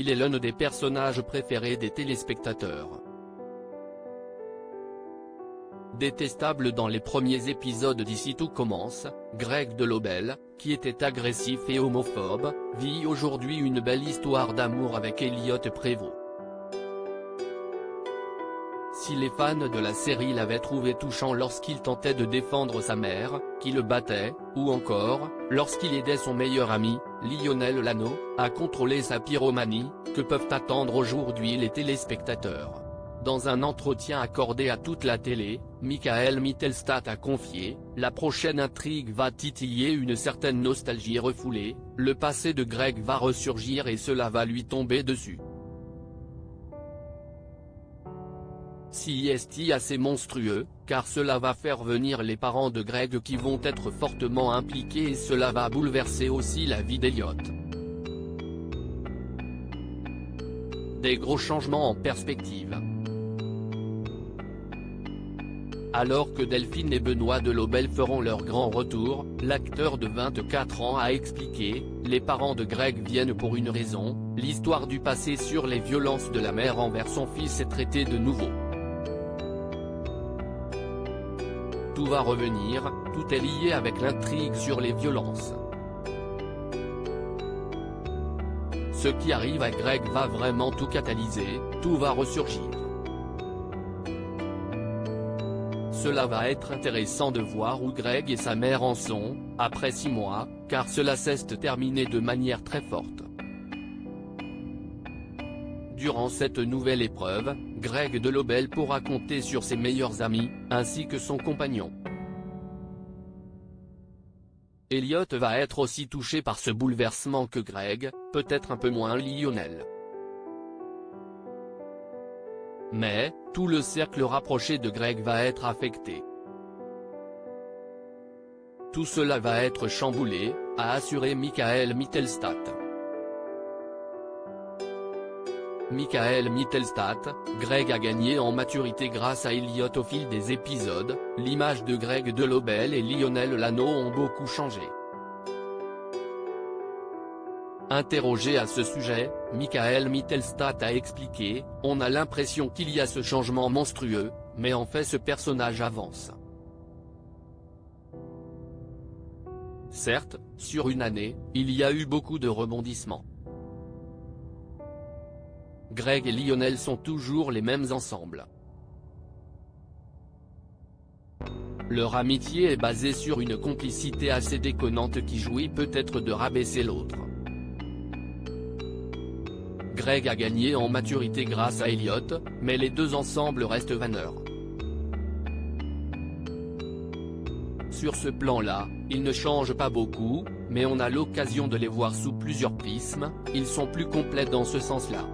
il est l'un des personnages préférés des téléspectateurs. Détestable dans les premiers épisodes d'Ici tout commence, Greg Delobel, qui était agressif et homophobe, vit aujourd'hui une belle histoire d'amour avec Elliot Prévost. Si les fans de la série l'avaient trouvé touchant lorsqu'il tentait de défendre sa mère, qui le battait, ou encore, lorsqu'il aidait son meilleur ami, Lionel Lano, à contrôler sa pyromanie, que peuvent attendre aujourd'hui les téléspectateurs? Dans un entretien accordé à toute la télé, Michael Mittelstadt a confié « La prochaine intrigue va titiller une certaine nostalgie refoulée, le passé de Greg va ressurgir et cela va lui tomber dessus. Si est assez monstrueux, car cela va faire venir les parents de Greg qui vont être fortement impliqués et cela va bouleverser aussi la vie d'Elliot. Des gros changements en perspective. » Alors que Delphine et Benoît Delobel feront leur grand retour, l'acteur de 24 ans a expliqué « Les parents de Greg viennent pour une raison, l'histoire du passé sur les violences de la mère envers son fils est traitée de nouveau. Tout va revenir, tout est lié avec l'intrigue sur les violences. Ce qui arrive à Greg va vraiment tout catalyser, tout va ressurgir. Cela va être intéressant de voir où Greg et sa mère en sont, après 6 mois, car cela s'est terminé de manière très forte. Durant cette nouvelle épreuve, Greg Delobel pourra compter sur ses meilleurs amis, ainsi que son compagnon. Elliot va être aussi touché par ce bouleversement que Greg, peut-être un peu moins Lionel. Mais, tout le cercle rapproché de Greg va être affecté. Tout cela va être chamboulé, a assuré Michael Mittelstadt. Michael Mittelstadt, Greg a gagné en maturité grâce à Elliot au fil des épisodes, l'image de Greg Delobel et Lionel Lano ont beaucoup changé. Interrogé à ce sujet, Michael Mittelstadt a expliqué « On a l'impression qu'il y a ce changement monstrueux, mais en fait ce personnage avance. Certes, sur une année, il y a eu beaucoup de rebondissements. Greg et Lionel sont toujours les mêmes ensemble. Leur amitié est basée sur une complicité assez déconnante qui jouit peut-être de rabaisser l'autre. Greg a gagné en maturité grâce à Elliot, mais les deux ensemble restent vanneurs. Sur ce plan-là, ils ne changent pas beaucoup, mais on a l'occasion de les voir sous plusieurs prismes, ils sont plus complets dans ce sens-là.